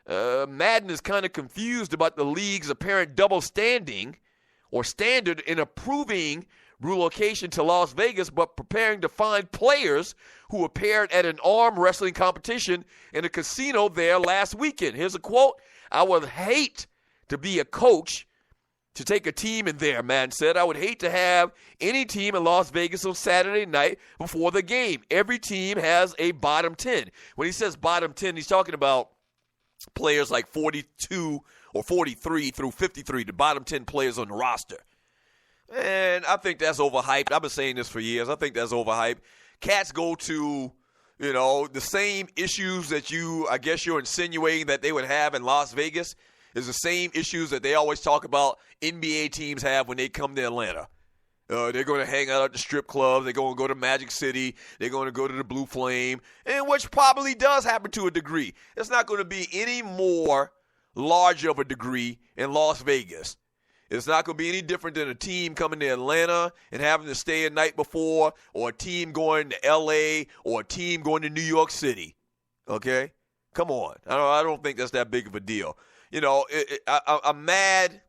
Madden is kind of confused about the league's apparent double standing or standard in approving relocation to Las Vegas, but preparing to find players who appeared at an arm wrestling competition in a casino there last weekend. Here's a quote: "I would hate to be a coach to take a team in there," Madden said. "I would hate to have any team in Las Vegas on Saturday night before the game. Every team has a bottom 10. When he says bottom 10, he's talking about players like 42 or 43 through 53, the bottom 10 players on the roster. And I think that's overhyped. I've been saying this for years. I think that's overhyped. Cats go to, the same issues that I guess you're insinuating that they would have in Las Vegas is the same issues that they always talk about NBA teams have when they come to Atlanta. They're going to hang out at the strip clubs. They're going to go to Magic City. They're going to go to the Blue Flame, and which probably does happen to a degree. It's not going to be any more large of a degree in Las Vegas. It's not going to be any different than a team coming to Atlanta and having to stay a night before, or a team going to L.A., or a team going to New York City. Okay? Come on. I don't think that's that big of a deal. I'm mad.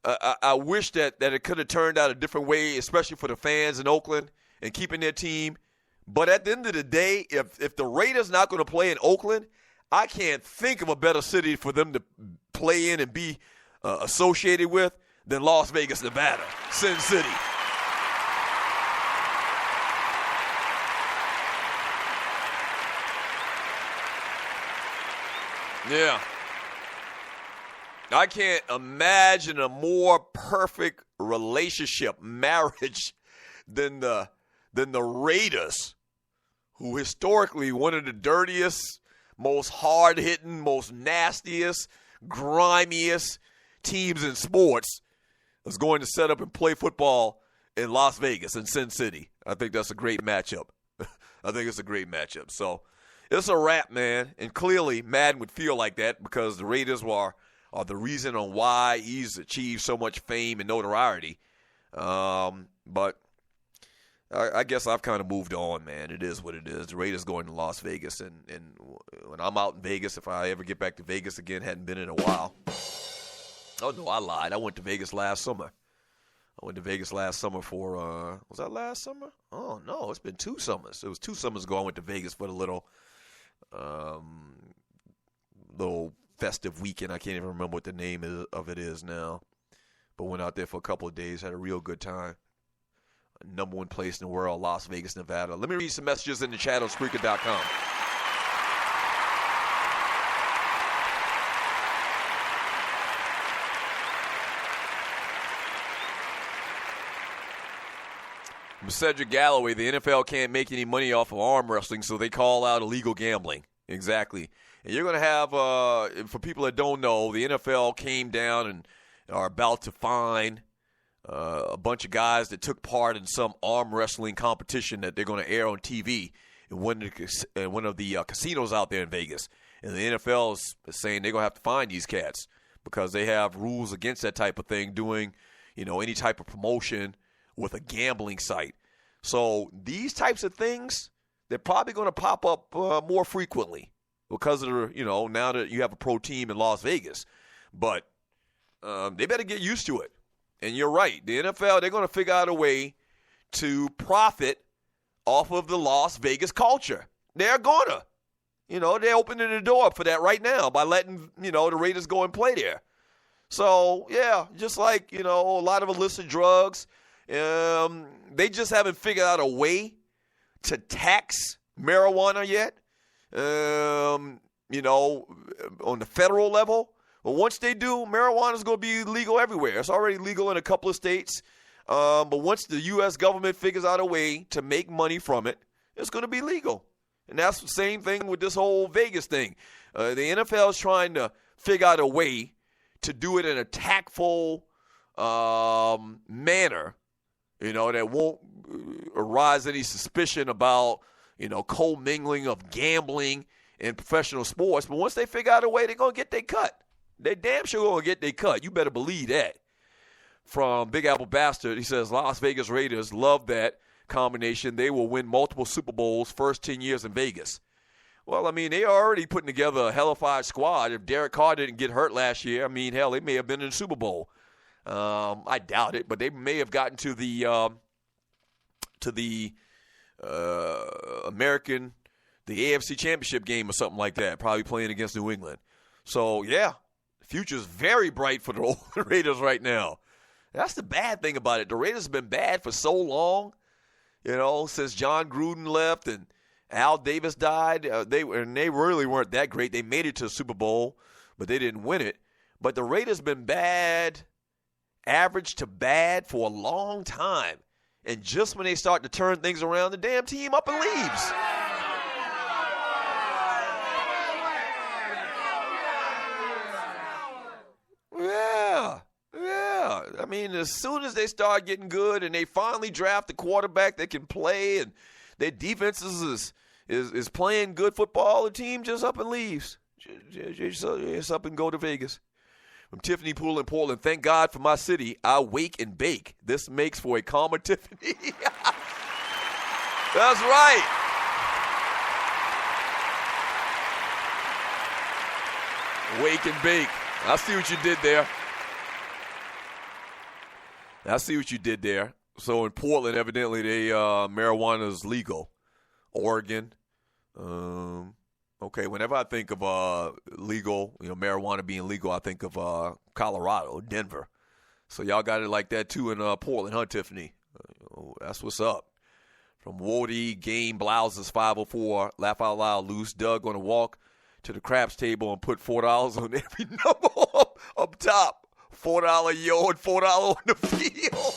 I wish that it could have turned out a different way, especially for the fans in Oakland and keeping their team. But at the end of the day, if the Raiders not going to play in Oakland, I can't think of a better city for them to play in and be associated with than Las Vegas, Nevada, Sin City. Yeah. I can't imagine a more perfect relationship, marriage, than the Raiders, who historically one of the dirtiest, most hard-hitting, most nastiest, grimiest teams in sports, is going to set up and play football in Las Vegas and Sin City. I think that's a great matchup. I think it's a great matchup. So it's a wrap, man. And clearly Madden would feel like that because the Raiders are the reason on why he's achieved so much fame and notoriety. But I guess I've kind of moved on, man. It is what it is. The Raiders going to Las Vegas, and when I'm out in Vegas, if I ever get back to Vegas again, hadn't been in a while. Oh, no, I lied. I went to Vegas last summer. For, was that last summer? Oh, no, it's been 2 summers. It was 2 summers ago I went to Vegas for the little festive weekend. I can't even remember what the name of it is now. But went out there for a couple of days, had a real good time. Number 1 place in the world, Las Vegas, Nevada. Let me read some messages in the chat on Spreaker.com. Cedric Galloway, the NFL can't make any money off of arm wrestling, so they call out illegal gambling. Exactly. And you're going to have, for people that don't know, the NFL came down and are about to fine a bunch of guys that took part in some arm wrestling competition that they're going to air on TV in one of the casinos out there in Vegas. And the NFL is saying they're going to have to fine these cats because they have rules against that type of thing, doing, any type of promotion with a gambling site. So these types of things, they're probably going to pop up more frequently because of the, now that you have a pro team in Las Vegas. But they better get used to it. And you're right. The NFL, they're going to figure out a way to profit off of the Las Vegas culture. They're going to. They're opening the door up for that right now by letting, the Raiders go and play there. So, yeah, just like, a lot of illicit drugs, they just haven't figured out a way to tax marijuana yet, on the federal level. But once they do, marijuana is going to be legal everywhere. It's already legal in a couple of states. But once the U.S. government figures out a way to make money from it, it's going to be legal. And that's the same thing with this whole Vegas thing. The NFL is trying to figure out a way to do it in a tactful manner, that won't arise any suspicion about, commingling of gambling in professional sports. But once they figure out a way, they're going to get their cut. They damn sure going to get their cut. You better believe that. From Big Apple Bastard, he says, Las Vegas Raiders love that combination. They will win multiple Super Bowls first 10 years in Vegas. Well, I mean, they are already putting together a hellified squad. If Derek Carr didn't get hurt last year, I mean, hell, they may have been in the Super Bowl. I doubt it, but they may have gotten to the AFC Championship game or something like that, probably playing against New England. So, yeah, the future's very bright for the Raiders right now. That's the bad thing about it. The Raiders have been bad for so long, since John Gruden left and Al Davis died. They really weren't that great. They made it to the Super Bowl, but they didn't win it. But the Raiders have been bad, average to bad for a long time. And just when they start to turn things around, the damn team up and leaves. Yeah. I mean, as soon as they start getting good and they finally draft a quarterback that can play and their defense is playing good football, the team just up and leaves. Just up and go to Vegas. From Tiffany Pool in Portland, thank God for my city. I wake and bake. This makes for a calmer Tiffany. That's right. Wake and bake. I see what you did there. So in Portland, evidently, marijuana is legal. Oregon. Okay, whenever I think of legal, marijuana being legal, I think of Colorado, Denver. So y'all got it like that too in Portland, huh, Tiffany? That's what's up. From Wody, Game Blouses 504, laugh out loud, loose. Doug on a walk to the craps table and put $4 on every number up top. $4 yo and $4 on the field.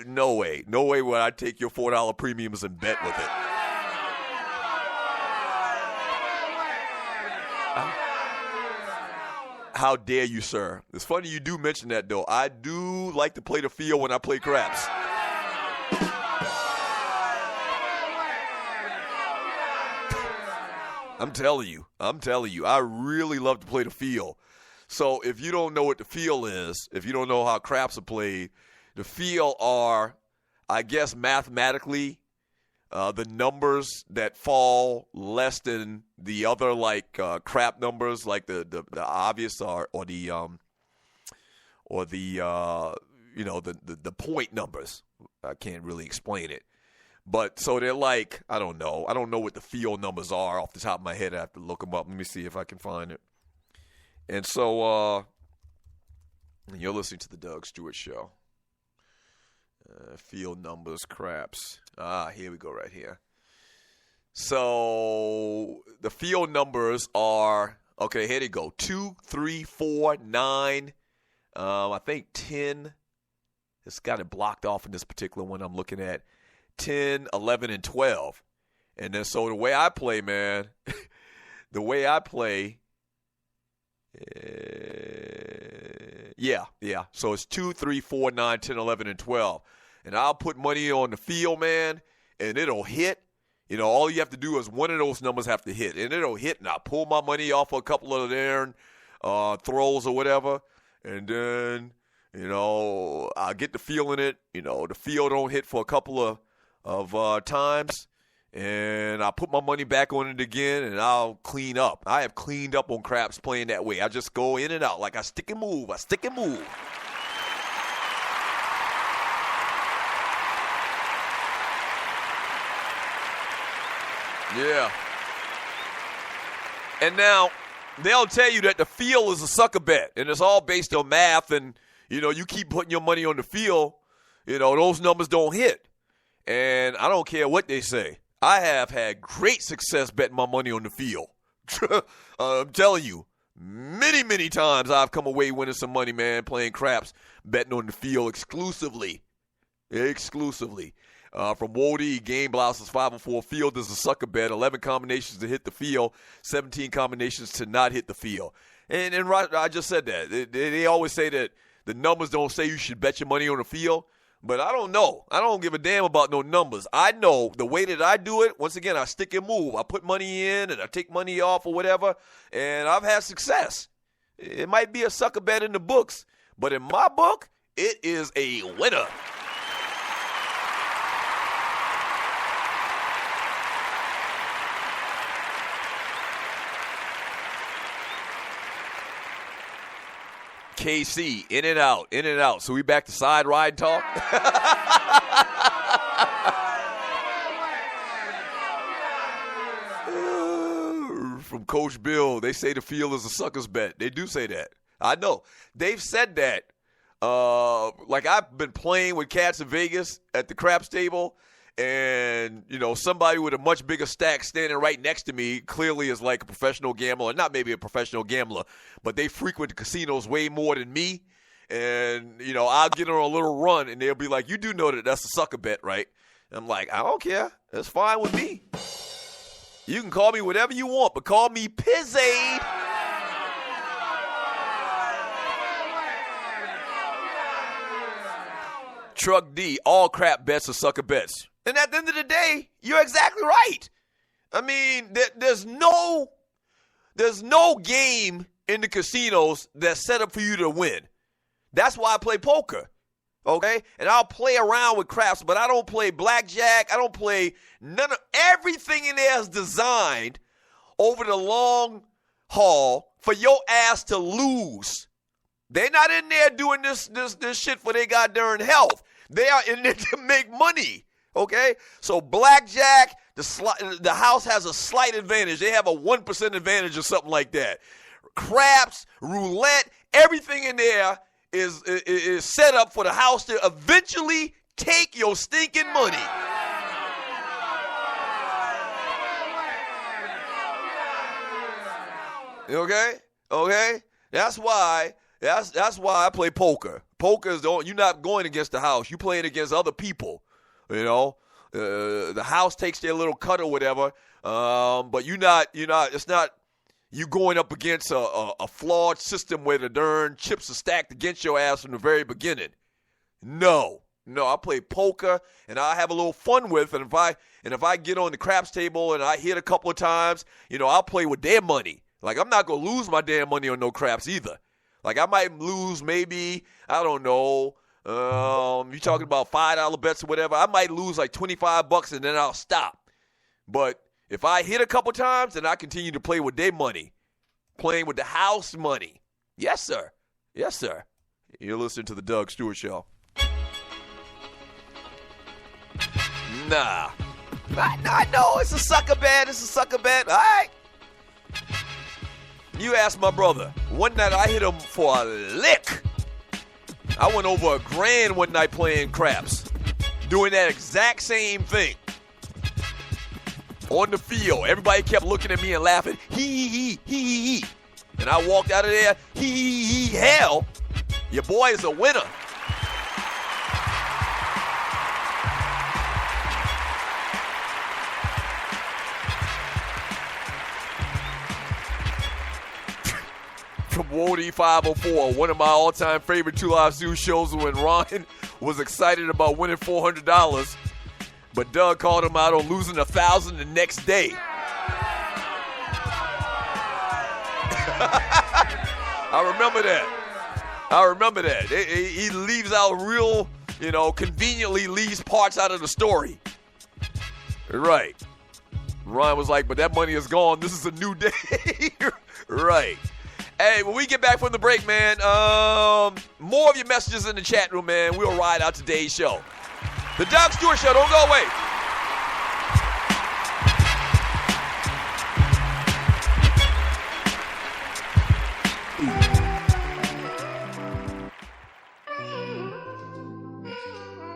No way would I take your $4 premiums and bet with it. How dare you, sir? It's funny you do mention that, though. I do like to play the field when I play craps. I'm telling you. I really love to play the field. So if you don't know what the field is, if you don't know how craps are played, the field are, I guess, mathematically, the numbers that fall less than the other, crap numbers, like the obvious or the point numbers. I can't really explain it, but so they're like, I don't know what the field numbers are off the top of my head. I have to look them up. Let me see if I can find it. And so you're listening to the Doug Stewart Show. Field numbers, craps. Here we go right here. So the field numbers are, okay, here they go. 2, 3, 4, 9, I think 10. It's got it blocked off in this particular one I'm looking at. 10, 11, and 12. And then so the way I play, man, yeah. So it's 2, 3, 4, 9, 10, 11, and 12. And I'll put money on the field, man, and it'll hit. All you have to do is one of those numbers have to hit, and it'll hit, and I'll pull my money off a couple of their throws or whatever, and then, I'll get the feel in it. The field don't hit for a couple of times, and I'll put my money back on it again, and I'll clean up. I have cleaned up on craps playing that way. I just go in and out like I stick and move. Yeah. And now, they'll tell you that the field is a sucker bet, and it's all based on math, and, you keep putting your money on the field, those numbers don't hit. And I don't care what they say. I have had great success betting my money on the field. I'm telling you, many, many times I've come away winning some money, man, playing craps, betting on the field exclusively. From Wody, Game Blouses 504, field is a sucker bet. 11 combinations to hit the field, 17 combinations to not hit the field. And I just said that. They always say that the numbers don't say you should bet your money on the field. But I don't know. I don't give a damn about no numbers. I know the way that I do it, once again, I stick and move. I put money in and I take money off or whatever, and I've had success. It might be a sucker bet in the books, but in my book, it is a winner. KC, in and out, in and out. So we back to side ride talk? From Coach Bill, they say the field is a sucker's bet. They do say that. I know. They've said that. Like I've been playing with cats in Vegas at the craps table, and, you know, somebody with a much bigger stack standing right next to me clearly is like a professional gambler. Not maybe a professional gambler, but they frequent the casinos way more than me. And, you know, I'll get on a little run, and they'll be like, you do know that that's a sucker bet, right? And I'm like, I don't care. That's fine with me. You can call me whatever you want, but call me Pizzade. Truck D, all crap bets are sucker bets. And at the end of the day, you're exactly right. I mean, there's no game in the casinos that's set up for you to win. That's why I play poker, okay? And I'll play around with craps, but I don't play blackjack. I don't play none of everything in there is designed over the long haul for your ass to lose. They're not in there doing this shit for their goddamn health. They are in there to make money, okay? So blackjack, the house has a slight advantage. They have a 1% advantage or something like that. Craps, roulette, everything in there is set up for the house to eventually take your stinking money. Okay? Okay? That's why I play poker. Poker is you're not going against the house. You're playing against other people. You know? The house takes their little cut or whatever. But it's not you going up against a flawed system where the darn chips are stacked against your ass from the very beginning. No, I play poker and I have a little fun with it. And if I get on the craps table and I hit a couple of times, you know, I'll play with their money. Like, I'm not going to lose my damn money on no craps either. Like, I might lose maybe, I don't know, you're talking about $5 bets or whatever. I might lose like $25 and then I'll stop. But if I hit a couple times, then I continue to play with their money, playing with the house money. Yes, sir. Yes, sir. You're listening to the Doug Stewart Show. Nah. I know it's a sucker bet. It's a sucker bet. All right. You ask my brother. One night I hit him for a lick. I went over $1,000 one night playing craps, doing that exact same thing. On the field, everybody kept looking at me and laughing. He. And I walked out of there. Hell, your boy is a winner. From Wody 504, one of my all-time favorite Two Live Stew shows when Ron was excited about winning $400, but Doug called him out on losing $1,000 the next day. I remember that. He leaves out real, conveniently leaves parts out of the story. Right. Ron was like, but that money is gone. This is a new day. Right. Hey, when we get back from the break, man, more of your messages in the chat room, man. We'll ride out today's show. The Doug Stewart Show. Don't go away.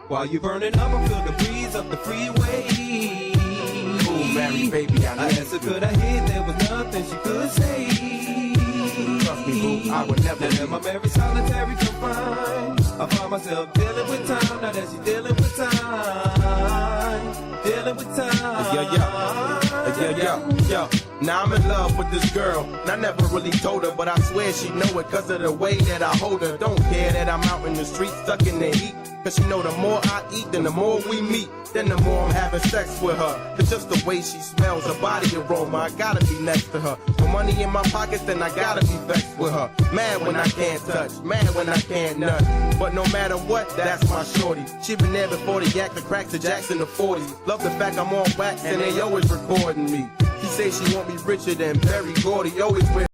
While you burning up, I feel the breeze up the freeway. Oh, Mary, baby, I asked her, could I hit? There was nothing she could say. Trust me, boo, I would never leave. I'm very solitary confined. I find myself dealing with time. Now that she's dealing with time. Dealing with time. Yo. Now I'm in love with this girl. And I never really told her, but I swear she know it cause of the way that I hold her. Don't care that I'm out in the street stuck in the heat. Cause you know the more I eat, then the more we meet. Then the more I'm having sex with her. It's just the way she smells, her body aroma. I gotta be next to her. With money in my pockets, then I gotta be vexed with her. Mad when I can't touch, mad when I can't nut. But no matter what, that's my shorty. She been there before the yak, the cracks, the jacks in the 40s. Love the fact I'm on wax and they always recording me. She say she want me richer than Barry Gordy, always with